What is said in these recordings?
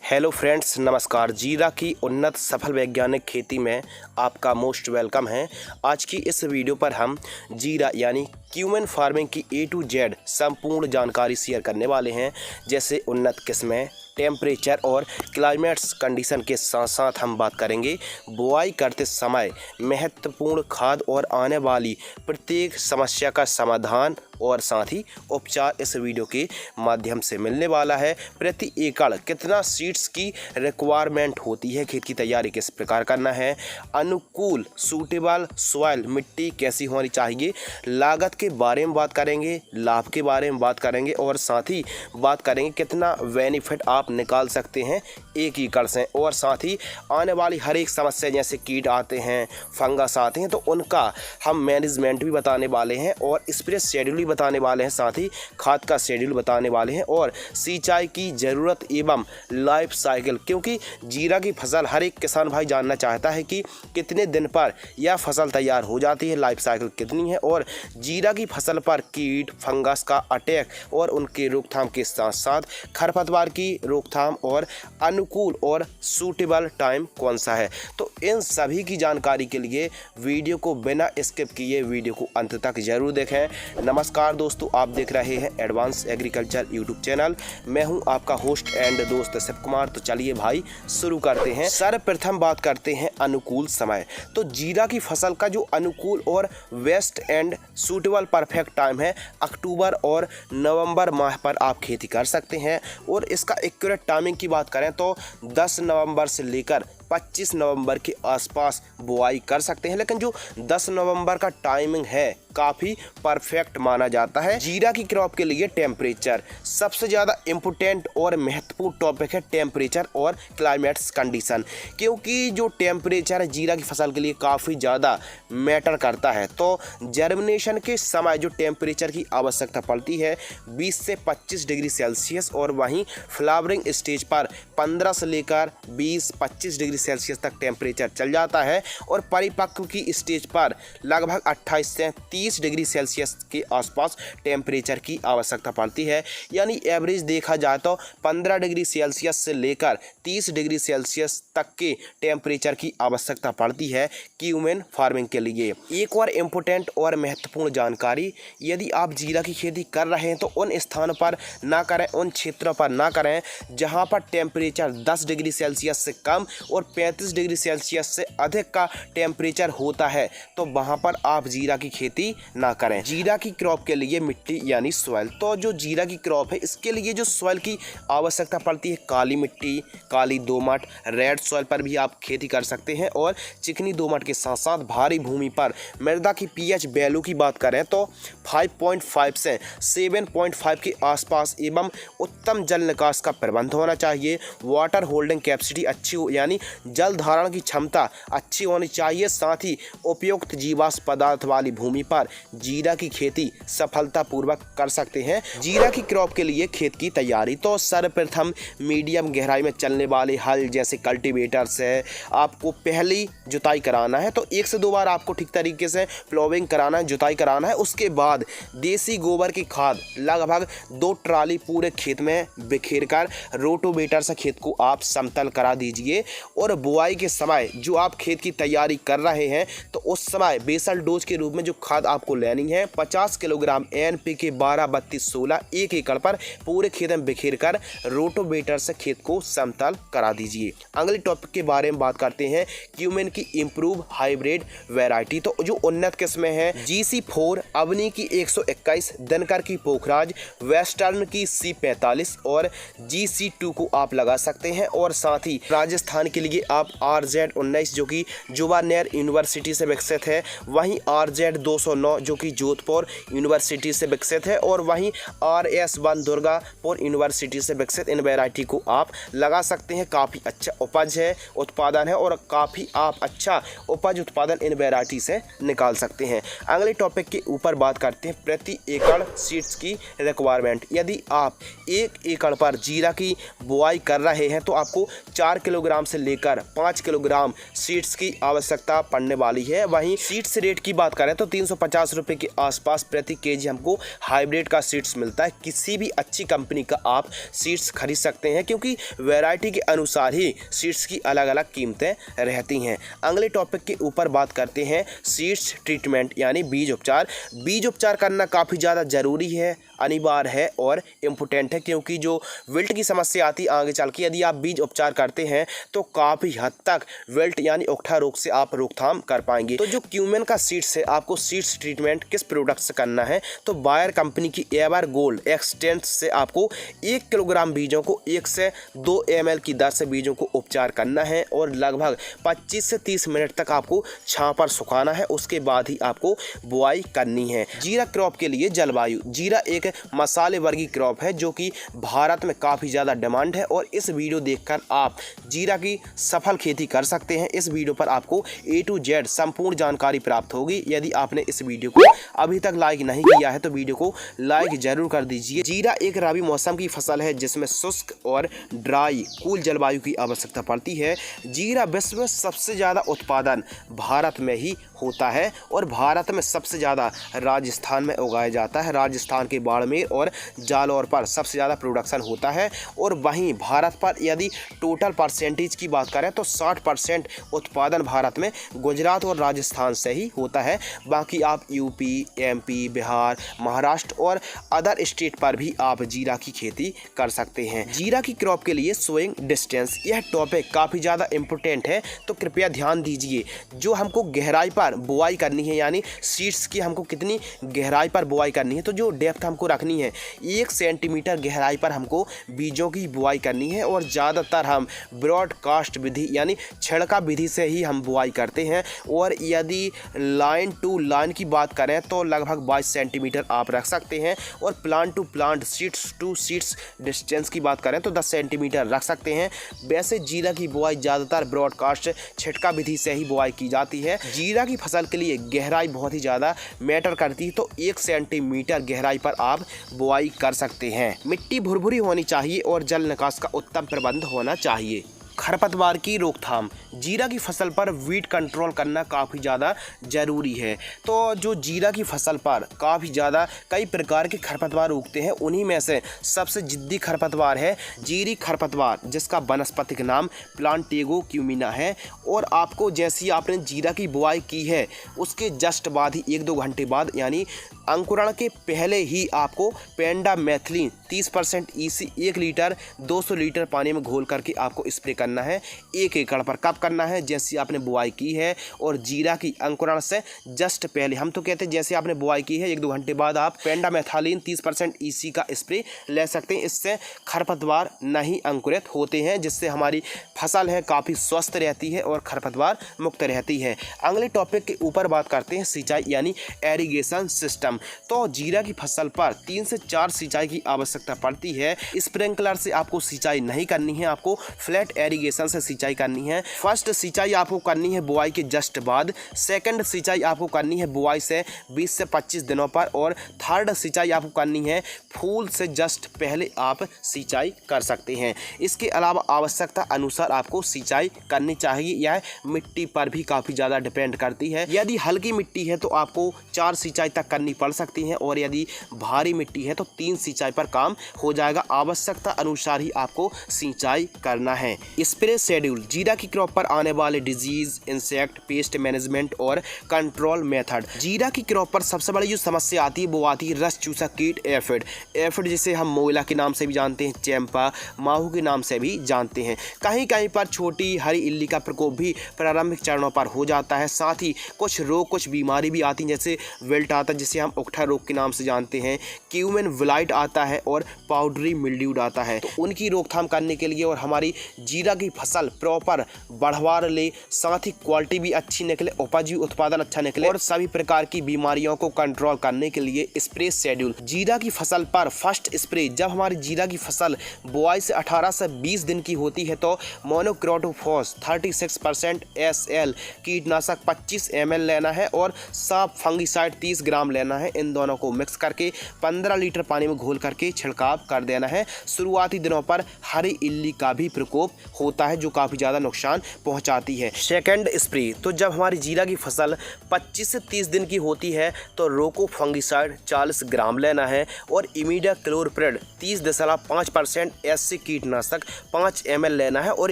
Hello friends, नमस्कार। जीरा की उन्नत सफल वैज्ञानिक खेती में आपका मोस्ट वेलकम है। आज की इस वीडियो पर हम जीरा यानी क्यूमेन फार्मिंग की A to Z संपूर्ण जानकारी शेयर करने वाले हैं। जैसे उन्नत किस्में, टेम्परेचर और क्लाइमेट्स कंडीशन के साथ साथ हम बात करेंगे बुआई करते समय महत्वपूर्ण खाद और आने वाली प्रत्येक समस्या का समाधान और साथ ही उपचार इस वीडियो के माध्यम से मिलने वाला है। प्रति एकड़ कितना सीड्स की रिक्वायरमेंट होती है, खेत की तैयारी किस प्रकार करना है, अनुकूल सूटेबल सॉइल मिट्टी कैसी होनी चाहिए, लागत के बारे में बात करेंगे, लाभ के बारे में बात करेंगे और साथ ही बात करेंगे कितना बेनिफिट आप निकाल सकते हैं 1 एकड़ से। और साथ ही आने वाली हर एक समस्या जैसे कीट आते हैं, फंगस आते हैं, तो उनका हम मैनेजमेंट भी बताने वाले हैं और स्प्रे शेड्यूल बताने वाले हैं, साथ ही खाद का शेड्यूल बताने वाले हैं और सिंचाई की ज़रूरत एवं लाइफ साइकिल, क्योंकि जीरा की फसल हर एक किसान भाई जानना चाहता है कि कितने दिन पर यह फसल तैयार हो जाती है, लाइफ साइकिल कितनी है और जीरा की फसल पर कीट फंगस का अटैक और उनके रोकथाम के साथ साथ खरपतवार की रोकथाम और अनुकूल और सूटेबल टाइम कौन सा है। तो इन सभी की जानकारी के लिए वीडियो को बिना स्किप किए वीडियो को अंत तक जरूर देखें। नमस्कार दोस्तों, आप देख रहे हैं एडवांस एग्रीकल्चर यूट्यूब चैनल। मैं हूं आपका होस्ट एंड दोस्त शिव कुमार। तो चलिए भाई शुरू करते हैं। सर्वप्रथम बात करते हैं अनुकूल समय। तो जीरा की फसल का जो अनुकूल और best and suitable perfect time है, अक्टूबर और नवंबर माह पर आप खेती कर सकते हैं। और इसका एक्यूरेट टाइमिंग की बात करें तो 10 नवंबर से लेकर 25 नवंबर के आसपास बुआई कर सकते हैं। लेकिन जो 10 नवंबर का टाइमिंग है काफ़ी परफेक्ट माना जाता है। जीरा की क्रॉप के लिए टेम्परेचर सबसे ज़्यादा इम्पोर्टेंट और महत्वपूर्ण टॉपिक है, टेम्परेचर और क्लाइमेट्स कंडीशन, क्योंकि जो टेम्परेचर है जीरा की फसल के लिए काफ़ी ज़्यादा मैटर करता है। तो जर्मिनेशन के समय जो टेम्परेचर की आवश्यकता पड़ती है 20 से 25 डिग्री सेल्सियस और वहीं फ्लावरिंग स्टेज पर 15 से लेकर 20-25 डिग्री सेल्सियस तक टेम्परेचर चल जाता है और परिपक्व की स्टेज पर लगभग 28 से 30 डिग्री सेल्सियस के आसपास टेम्परेचर की आवश्यकता पड़ती है। यानी एवरेज देखा जाए तो 15 डिग्री सेल्सियस से लेकर 30 डिग्री सेल्सियस तक के टेम्परेचर की आवश्यकता पड़ती है क्यूमेन फार्मिंग के लिए। एक और इम्पोर्टेंट और महत्वपूर्ण जानकारी, यदि आप जीरा की खेती कर रहे हैं तो उन स्थानों पर ना करें, उन क्षेत्रों पर ना करें जहां पर टेम्परेचर 10 डिग्री सेल्सियस से कम और 35 डिग्री सेल्सियस से अधिक का टेम्परेचर होता है, तो वहां पर आप जीरा की खेती ना करें। जीरा की क्रॉप के लिए मिट्टी यानी सॉइल, तो जो जीरा की क्रॉप है इसके लिए जो सॉइल की आवश्यकता पड़ती है, काली मिट्टी, काली दोमट, रेड सॉइल पर भी आप खेती कर सकते हैं। और चिकनी दोमट के साथ साथ भारी भूमि पर मृदा की पीएच वैल्यू की बात करें तो 5.5 से 7.5 के आसपास एवं उत्तम जल निकास का प्रबंध होना चाहिए। वाटर होल्डिंग कैपेसिटी अच्छी हो, यानी जल धारण की क्षमता अच्छी होनी चाहिए। साथ ही उपयुक्त जीवाश्म पदार्थ वाली भूमि पर जीरा की खेती सफलतापूर्वक कर सकते हैं। जीरा की क्रॉप के लिए खेत की तैयारी, तो सर्वप्रथम मीडियम गहराई में चलने वाले हल जैसे कल्टीवेटर से आपको पहली जुताई कराना है। तो 1 से 2 बार आपको ठीक तरीके से प्लोविंग कराना है, जुताई कराना है। उसके बाद देसी गोबर की खाद लगभग 2 ट्राली पूरे खेत में बिखेर कर रोटोवेटर से खेत को आप समतल करा दीजिए। और बुआई के समय जो आप खेत की तैयारी कर रहे हैं तो उस समय बेसल डोज के रूप में जो खाद आपको लेनी है 50 किलोग्राम NPK 12-32-16 1 एकड़ पर पूरे खेत में बिखेर कर रोटोवेटर से खेत को समतल करा दीजिए। अगले टॉपिक के बारे में बात करते हैं क्यूमेन की इम्प्रूव हाइब्रिड वैरायटी। तो जो उन्नत किस्में हैं GC4, अवनी की 121, दिनकर की पोखराज, वेस्टर्न की C45 और GC2 को आप लगा सकते हैं। और साथ ही राजस्थान के लिए आप RZ19 जो कि जुवानेर यूनिवर्सिटी से विकसित है, वहीं RZ209 जो कि जोधपुर यूनिवर्सिटी से विकसित है और वहीं RS1 दुर्गापुर यूनिवर्सिटी से विकसित इन वैरायटी को आप लगा सकते हैं। काफ़ी अच्छा उपज है, उत्पादन है और काफ़ी आप अच्छा उपज उत्पादन इन वैरायटी से निकाल सकते हैं। अगले टॉपिक के ऊपर बात करते हैं प्रति एकड़ सीड्स की रिक्वायरमेंट। यदि आप 1 एकड़ पर जीरा की बुआई कर रहे हैं तो आपको 4 किलोग्राम से लेकर लेकर 5 किलोग्राम सीड्स की आवश्यकता पड़ने वाली है। वहीं सीड्स रेट की बात करें तो 350 रुपये के आसपास प्रति केजी हमको हाइब्रिड का सीड्स मिलता है। किसी भी अच्छी कंपनी का आप सीड्स खरीद सकते हैं, क्योंकि वैरायटी के अनुसार ही सीड्स की अलग अलग कीमतें रहती हैं। अगले टॉपिक के ऊपर बात करते हैं सीड्स ट्रीटमेंट यानी बीज उपचार। बीज उपचार करना काफ़ी ज़्यादा ज़रूरी है, अनिवार्य है और इम्पोर्टेंट है, क्योंकि जो विल्ट की समस्या आती है आगे चल के, यदि आप बीज उपचार करते हैं तो काफ़ी हद तक विल्ट यानी ओकठा रोग से आप रोकथाम कर पाएंगे। तो जो क्यूमेन का सीड्स है, आपको सीड्स ट्रीटमेंट किस प्रोडक्ट से करना है तो बायर कंपनी की एवर गोल्ड एक्सटेंट से आपको 1 किलोग्राम बीजों को 1 से 2 ml की दर से बीजों को उपचार करना है और लगभग 25 से 30 मिनट तक आपको छांव पर सुखाना है। उसके बाद ही आपको बुआई करनी है। जीरा क्रॉप के लिए जलवायु। जीरा एक मसाले वर्गीय क्रॉप है जो कि भारत में काफ़ी ज़्यादा डिमांड है और इस वीडियो देखकर आप जीरा की सफल खेती कर सकते हैं। इस वीडियो पर आपको A to Z संपूर्ण जानकारी प्राप्त होगी। यदि आपने इस वीडियो को अभी तक लाइक नहीं किया है तो वीडियो को लाइक जरूर कर दीजिए। जीरा एक रबी मौसम की फसल है जिसमें शुष्क और ड्राई कूल जलवायु की आवश्यकता पड़ती है। जीरा विश्व में सबसे ज़्यादा उत्पादन भारत में ही होता है और भारत में सबसे ज़्यादा राजस्थान में उगाया जाता है। राजस्थान के बाड़मेर और जालौर पर सबसे ज़्यादा प्रोडक्शन होता है और वहीं भारत पर यदि टोटल परसेंटेज की बात करें तो 60% उत्पादन भारत में गुजरात और राजस्थान से ही होता है। बाकी आप यूपी, MP, बिहार, महाराष्ट्र और अदर स्टेट पर भी आप जीरा की खेती कर सकते हैं। जीरा की क्रॉप के लिए सोइंग डिस्टेंस, यह टॉपिक काफ़ी ज़्यादा इम्पोर्टेंट है, तो कृपया ध्यान दीजिए। जो हमको गहराई पर बुआई करनी है यानी सीड्स की हमको कितनी गहराई पर बुआई करनी है, तो जो डेप्थ हमको रखनी है 1 सेंटीमीटर गहराई पर हमको बीजों की बुआई करनी है और ज़्यादातर हम ब्रॉडकास्ट विधि यानी छिड़का विधि से ही हम बुआई करते हैं। और यदि लाइन टू लाइन की बात करें तो लगभग 22 सेंटीमीटर आप रख सकते हैं और plant to plant, seeds to seeds distance की बात करें तो 10 सेंटीमीटर रख सकते हैं। वैसे जीरा की बुआई ज़्यादातर ब्रॉडकास्ट छिड़का विधि से ही बुआई की जाती है। जीरा की फसल के लिए गहराई बहुत ही ज़्यादा मैटर करती है, तो 1 सेंटीमीटर गहराई पर आप बुआई कर सकते हैं। मिट्टी भुरभुरी होनी चाहिए और जल निकास का उत्तम प्रबंध होना चाहिए। खरपतवार की रोकथाम। जीरा की फसल पर वीड कंट्रोल करना काफ़ी ज़्यादा ज़रूरी है। तो जो जीरा की फसल पर काफ़ी ज़्यादा कई प्रकार के खरपतवार उगते हैं, उन्हीं में से सबसे जिद्दी खरपतवार है जीरी खरपतवार, जिसका वानस्पतिक नाम प्लांटेगो क्यूमिना है। और आपको जैसी आपने जीरा की बुआई की है उसके जस्ट बाद ही 1-2 घंटे बाद यानी अंकुरण के पहले ही आपको पेंडामेथिलीन 30% EC 1 लीटर 200 लीटर पानी में घोल करके आपको स्प्रे करना है 1 एकड़ पर। कब करना है? जैसी आपने बुआई की है और जीरा की अंकुरण से जस्ट पहले। हम तो कहते हैं जैसे आपने बुआई की है 1-2 घंटे बाद आप पेंडामेथिलीन 30% EC का स्प्रे ले सकते हैं। इससे खरपतवार नहीं अंकुरित होते हैं, जिससे हमारी फसल है काफ़ी स्वस्थ रहती है और खरपतवार मुक्त रहती है। अगले टॉपिक के ऊपर बात करते हैं सिंचाई यानी एरीगेशन सिस्टम। तो जीरा की फसल पर 3 से 4 सिंचाई की आवश्यकता पड़ती है। स्प्रिंकलर से आपको सिंचाई नहीं करनी है, आपको फ्लैट एरीगेशन से सिंचाई करनी है। फर्स्ट सिंचाई आपको करनी है बुआई के जस्ट बाद, सेकंड सिंचाई आपको करनी है बुआई से 20 से 25 दिनों पर और थर्ड सिंचाई आपको करनी है फूल से जस्ट पहले आप सिंचाई कर सकते हैं। इसके अलावा आवश्यकता अनुसार आपको सिंचाई करनी चाहिए। यह मिट्टी पर भी काफ़ी ज़्यादा डिपेंड करती है। यदि हल्की मिट्टी है तो आपको 4 सिंचाई तक करनी पड़ सकती है और यदि भारी मिट्टी है तो 3 सिंचाई पर काम हो जाएगा। आवश्यकता अनुसार ही आपको सिंचाई करना है। Spray schedule. जीरा की क्रॉप पर आने वाले डिजीज, इंसेक्ट, पेस्ट मैनेजमेंट और कंट्रोल मेथड। जीरा की क्रॉप पर सबसे बड़ी जो समस्या आती है वो आती है रस चूसा कीट एफिड। एफिड जिसे हम मोइला के नाम से भी जानते हैं, चैंपा, माहू के नाम से भी जानते हैं। कहीं कहीं पर छोटी हरी इल्ली का प्रकोप भी प्रारंभिक चरणों पर हो जाता है। साथ ही कुछ रोग, कुछ बीमारी भी आती हैं, जैसे विल्ट आता है जिसे हम ओकठा रोग के नाम से जानते हैं, क्यूमेन विलाइट आता है और पाउडरी मिल्ड्यूड आता है। तो उनकी रोकथाम करने के लिए और हमारी जीरा की फसल प्रॉपर बढ़वार ले, साथ ही क्वालिटी भी अच्छी निकले, उपज भी उत्पादन अच्छा निकले और सभी प्रकार की बीमारियों को कंट्रोल करने के लिए स्प्रे शेड्यूल। जीरा की फसल पर फर्स्ट स्प्रे। जब हमारी जीरा की फसल बुआई से 18 से 20 दिन की होती है तो मोनोक्रोटोफॉस 36% SL कीटनाशक 25 ml लेना है और साफ फंगिसाइड 30 ग्राम लेना है। इन दोनों को मिक्स करके 15 लीटर पानी में घोल करके छिड़काव कर देना है। शुरुआती दिनों पर हरी इल्ली का भी प्रकोप हो होता है जो काफ़ी ज़्यादा नुकसान पहुंचाती है। सेकंड स्प्रे, तो जब हमारी जीरा की फसल 25 से 30 दिन की होती है तो रोको फंगिसाइड 40 ग्राम लेना है और इमिडाक्लोप्रिड 30.5% SC कीटनाशक 5 ml लेना है और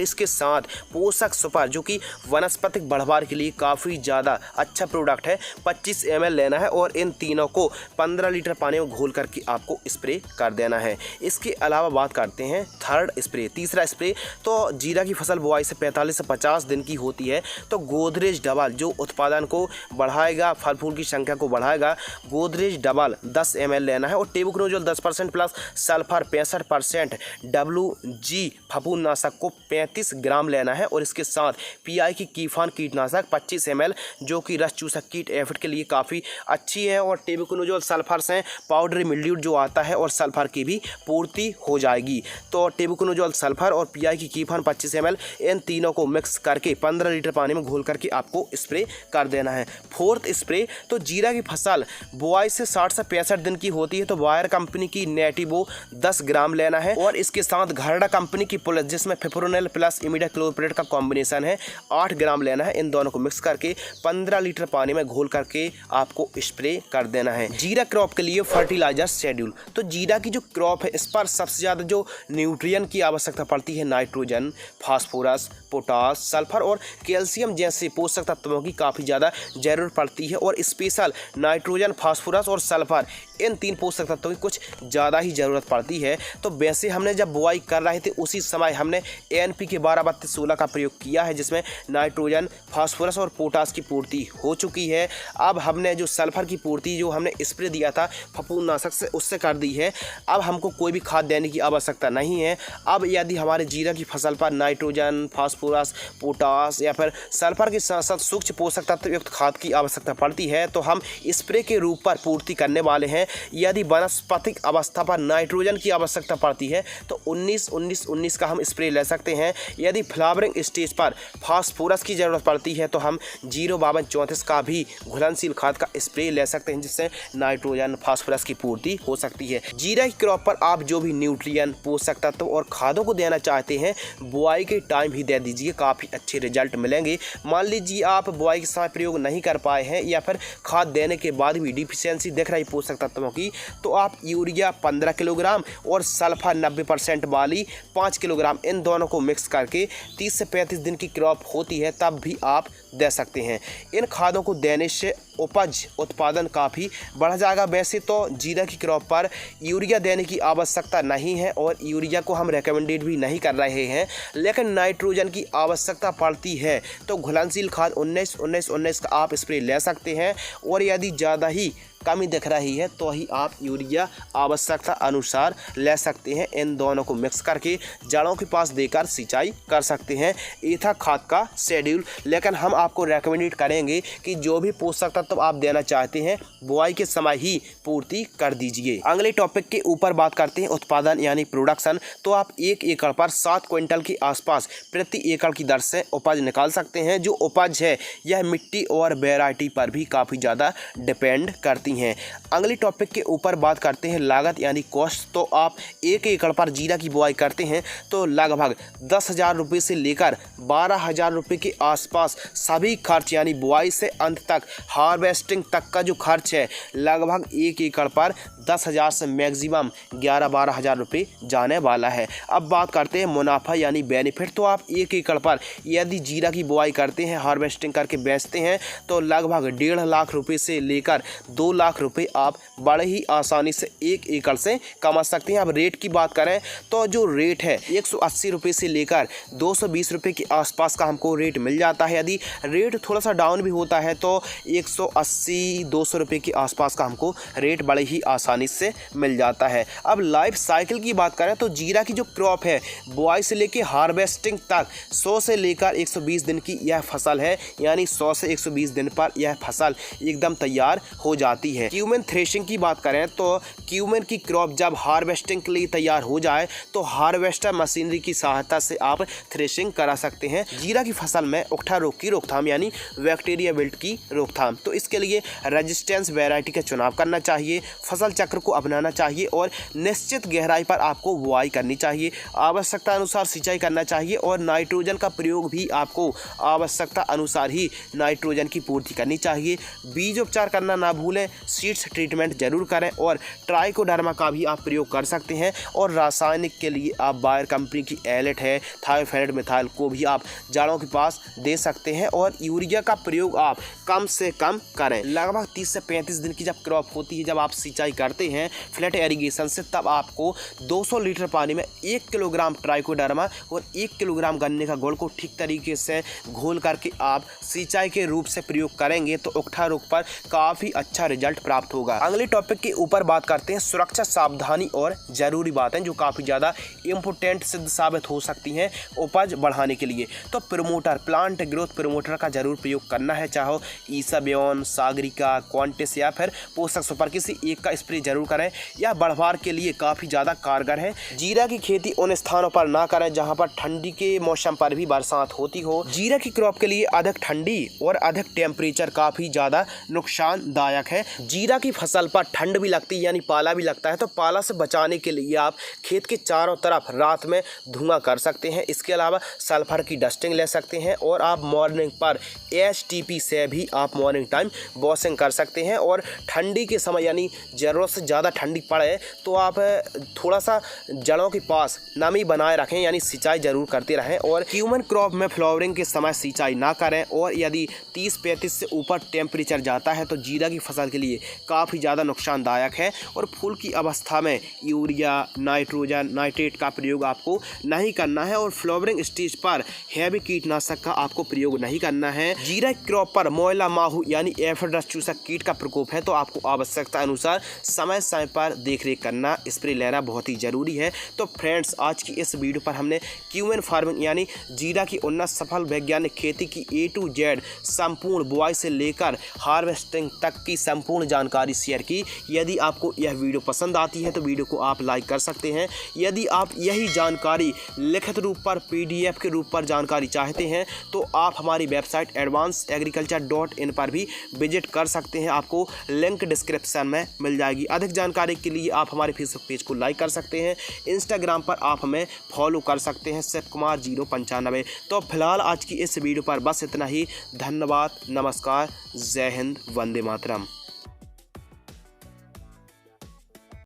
इसके साथ पोषक सुपर जो कि वनस्पतिक बढ़वार के लिए काफ़ी ज़्यादा अच्छा प्रोडक्ट है 25 ml लेना है और इन तीनों को 15 लीटर पानी में घोल करके आपको स्प्रे कर देना है। इसके अलावा बात करते हैं थर्ड स्प्रे, तीसरा स्प्रे, तो जीरा की फसल बुआई से 45 से 50 दिन की होती है तो गोदरेज डबल जो उत्पादन को बढ़ाएगा, फल फूल की संख्या को बढ़ाएगा, गोदरेज डबल 10 ml लेना है और टेबुकोनोजोल 10% प्लस सल्फर 65% WG फफूंदनाशक को 35 ग्राम लेना है और इसके साथ PI की कीफान कीटनाशक 25 ml जो कि रस चूसक कीट एफिड के लिए काफ़ी अच्छी है और टेबुकोनोजोल सल्फर से पाउडरी मिल्ड्यू जो आता है और सल्फर की भी पूर्ति हो जाएगी। तो टेबुकोनोजोल सल्फर और PI की कीफान 25 ml इन तीनों को मिक्स करके 15 लीटर पानी में घोल करके आपको स्प्रे कर देना है। फोर्थ स्प्रे, तो जीरा की फसल बुआई से 60 से 65 दिन की होती है तो बायर कंपनी की नेटिवो 10 ग्राम लेना है और इसके साथ घरडा कंपनी की पुलिस जिसमें फिप्रोनिल प्लस इमिडाक्लोप्रिड का कॉम्बिनेशन है 8 ग्राम लेना है। इन दोनों को मिक्स करके 15 लीटर पानी में घोल करके आपको स्प्रे कर देना है। जीरा क्रॉप के लिए फर्टिलाइजर शेड्यूल, तो जीरा की जो क्रॉप है इस पर सबसे ज़्यादा जो न्यूट्रिएंट की आवश्यकता पड़ती है नाइट्रोजन, फास्फोरस, पोटास, सल्फर और कैल्शियम जैसे पोषक तत्वों की काफ़ी ज़्यादा जरूरत पड़ती है और स्पेशल नाइट्रोजन, फास्फोरस और सल्फर इन 3 पोषक तत्वों की कुछ ज़्यादा ही ज़रूरत पड़ती है। तो वैसे हमने जब बुआई कर रहे थे उसी समय हमने NPK 12-32-16 का प्रयोग किया है जिसमें नाइट्रोजन, फास्फोरस और पोटास की पूर्ति हो चुकी है। अब हमने जो सल्फर की पूर्ति जो हमने स्प्रे दिया था फफूंदनाशक से उससे कर दी है। अब हमको कोई भी खाद देने की आवश्यकता नहीं है। अब यदि हमारे जीरा की फसल पर नाइट्रोजन, फास्फोरस, पोटास या फिर सल्फर के साथ साथ सूक्ष्म पोषक तत्व युक्त खाद की आवश्यकता पड़ती है तो हम स्प्रे के रूप पर पूर्ति करने वाले हैं। यदि वनस्पतिक अवस्था पर नाइट्रोजन की आवश्यकता पड़ती है तो 19-19-19 का हम स्प्रे ले सकते हैं। यदि फ्लावरिंग स्टेज पर फास्फोरस की ज़रूरत पड़ती है तो हम 052-34 का भी घुलनशील खाद का स्प्रे ले सकते हैं जिससे नाइट्रोजन, फास्फोरस की पूर्ति हो सकती है। जीरा की क्रॉप पर आप जो भी न्यूट्रिएंट, पोषक तत्व और खादों को देना चाहते हैं बुआई के टाइम ही दे दीजिए, काफ़ी अच्छे रिजल्ट मिलेंगे। मान लीजिए आप बुआई के समय प्रयोग नहीं कर पाए हैं या फिर खाद देने के बाद भी डिफिशियंसी दिख रही पोषक तत्वों की तो आप यूरिया 15 किलोग्राम और सल्फर 90% वाली 5 किलोग्राम इन दोनों को मिक्स करके 30 से 35 दिन की क्रॉप होती है तब भी आप दे सकते हैं। इन खादों को देने से उपज उत्पादन काफ़ी बढ़ जाएगा। वैसे तो जीरा की क्रॉप पर यूरिया देने की आवश्यकता नहीं है और यूरिया को हम रेकमेंडेड भी नहीं कर रहे हैं, लेकिन नाइट्रोजन की आवश्यकता पड़ती है तो घुलनशील खाद 19-19-19 का आप स्प्रे ले सकते हैं और यदि ज़्यादा ही कमी दिख रही है तो ही आप यूरिया आवश्यकता अनुसार ले सकते हैं। इन दोनों को मिक्स करके जड़ों के पास देकर सिंचाई कर सकते हैं। ये था खाद का शेड्यूल, लेकिन हम आपको रेकमेंडेड करेंगे कि जो भी पोषक तत्व आप देना चाहते हैं बुआई के समय ही पूर्ति कर दीजिए। अगले टॉपिक के ऊपर बात करते हैं उत्पादन यानी प्रोडक्शन। तो आप 1 एकड़ पर 7 क्विंटल के आसपास प्रति एकड़ की दर से उपज निकाल सकते हैं। जो उपज है यह मिट्टी और वैरायटी पर भी काफ़ी ज़्यादा डिपेंड करती हैं। अगली टॉपिक के ऊपर बात करते हैं लागत यानी कॉस्ट। तो आप 1 एकड़ पर जीरा की बुआई करते हैं तो लगभग 10,000 रुपये से लेकर 12,000 रुपये के आसपास सभी खर्च यानी बुआई से अंत तक हार्वेस्टिंग तक का जो खर्च है लगभग 1 एकड़ पर 10,000 से मैक्सिमम 11-12,000 रुपये जाने वाला है। अब बात करते हैं मुनाफा यानी बेनिफिट। तो आप 1 एकड़ पर यदि जीरा की बुआई करते हैं, हार्वेस्टिंग करके बेचते हैं तो लगभग 1.5 लाख रुपये से लेकर 2 लाख रुपये आप बड़े ही आसानी से 1 एकड़ से कमा सकते हैं। अब रेट की बात करें तो जो रेट है 180 रुपये से लेकर 220 रुपये के आसपास का हमको रेट मिल जाता है। यदि रेट थोड़ा सा डाउन भी होता है तो 180-200 रुपये के आसपास का हमको रेट बड़े ही आसानी से मिल जाता है। अब लाइफ साइकिल की बात करें तो जीरा की जो क्रॉप है बुआई से लेकर हार्वेस्टिंग तक 100 से लेकर 120 दिन की यह फसल है, यानी 100 से 120 दिन पर यह फसल एकदम तैयार हो जाती है। क्यूमेन थ्रेशिंग की बात करें तो क्यूमेन की क्रॉप जब हार्वेस्टिंग के लिए तैयार हो जाए तो हार्वेस्टर मशीनरी की सहायता से आप थ्रेशिंग करा सकते हैं। जीरा की फसल में उकठा रोग की रोकथाम यानी बैक्टीरिया विल्ट की रोकथाम, तो इसके लिए रेजिस्टेंस वैरायटी का चुनाव करना चाहिए। फसल चक्र को अपनाना चाहिए और निश्चित गहराई पर आपको बुआई करनी चाहिए। आवश्यकता अनुसार सिंचाई करना चाहिए और नाइट्रोजन का प्रयोग भी आपको आवश्यकता अनुसार ही नाइट्रोजन की पूर्ति करनी चाहिए। बीज उपचार करना ना भूलें, सीड्स ट्रीटमेंट जरूर करें और ट्राइकोडर्मा का भी आप प्रयोग कर सकते हैं। और रासायनिक के लिए आप बायर कंपनी की एलेट है, थायोफेनेट मिथाइल को भी आप जड़ों के पास दे सकते हैं। और यूरिया का प्रयोग आप कम से कम करें। लगभग 30 से 35 दिन की जब क्रॉप होती है, जब आप सिंचाई करते हैं फ्लैट एरीगेशन से, तब आपको 200 लीटर पानी में 1 किलोग्राम ट्राइकोडर्मा और 1 किलोग्राम गन्ने का गुड़ को ठीक तरीके से घोल करके आप सिंचाई के रूप से प्रयोग करेंगे तो उकठा रोग पर काफ़ी अच्छा रिजल्ट प्राप्त होगा। अगले टॉपिक के ऊपर बात करते हैं सुरक्षा, सावधानी और ज़रूरी बातें जो काफ़ी ज़्यादा इम्पोर्टेंट सिद्ध साबित हो सकती हैं उपज बढ़ाने के लिए। तो प्रमोटर, प्लांट ग्रोथ प्रमोटर का जरूर प्रयोग करना है, चाहे ईसाबियोन, सागरिका, क्वांटिस या फिर पोषक सुपर, किसी एक का स्प्रे जरूर करें। यह बढ़वार के लिए काफ़ी ज़्यादा कारगर है। जीरा की खेती उन स्थानों पर ना करें जहां पर ठंडी के मौसम पर भी बरसात होती हो। जीरा की क्रॉप के लिए अधिक ठंडी और अधिक टेम्परेचर काफ़ी ज़्यादा नुकसानदायक है। जीरा की फसल पर ठंड भी लगती है यानी पाला भी लगता है, तो पाला से बचाने के लिए आप खेत के चारों तरफ रात में धुआं कर सकते हैं। इसके अलावा सल्फर की डस्टिंग ले सकते हैं और आप मॉर्निंग पर STP से भी आप मॉर्निंग टाइम वॉशिंग कर सकते हैं। और ठंडी के समय यानी ज़रूरत से ज़्यादा ठंडी पड़े तो आप थोड़ा सा जड़ों के पास नमी बनाए रखें यानी सिंचाई जरूर करते रहें। और क्यूमन क्रॉप में फ्लावरिंग के समय सिंचाई ना करें। और यदि 30-35 से ऊपर टेम्परेचर जाता है तो जीरा की फसल के लिए काफ़ी ज़्यादा नुकसानदायक है। और फूल की अवस्था में यूरिया, नाइट्रोजन, नाइट्रेट का प्रयोग आपको नहीं करना है। और फ्लावरिंग स्टेज पर हैवी कीटनाशक का आपको प्रयोग नहीं करना है। जीरा क्रॉप पर मोयला माहू यानी एफिड रस चूसक कीट का प्रकोप है तो आपको आवश्यकता अनुसार समय समय पर देखरेख करना, स्प्रे लेना बहुत ही ज़रूरी है। तो फ्रेंड्स, आज की इस वीडियो पर हमने क्यूमन फार्मिंग यानी जीरा की उन्नत सफल वैज्ञानिक खेती की A to Z संपूर्ण बुआई से लेकर हार्वेस्टिंग तक की संपूर्ण जानकारी शेयर की। यदि आपको यह वीडियो पसंद आती है तो वीडियो को आप लाइक कर सकते हैं। यदि आप यही जानकारी लिखित रूप पर PDF के रूप पर जानकारी चाहते हैं तो आप हमारी वेबसाइट advancedagriculture.in पर भी विजिट कर सकते हैं। आपको लिंक डिस्क्रिप्शन में मिल जाएगी। अधिक जानकारी के लिए आप हमारे फेसबुक पेज को लाइक कर सकते हैं। इंस्टाग्राम पर आप हमें फॉलो कर सकते हैं शिवकुमार 095। तो फिलहाल आज की इस वीडियो पर बस इतना ही। धन्यवाद, नमस्कार, जय हिंद, वंदे मातरम।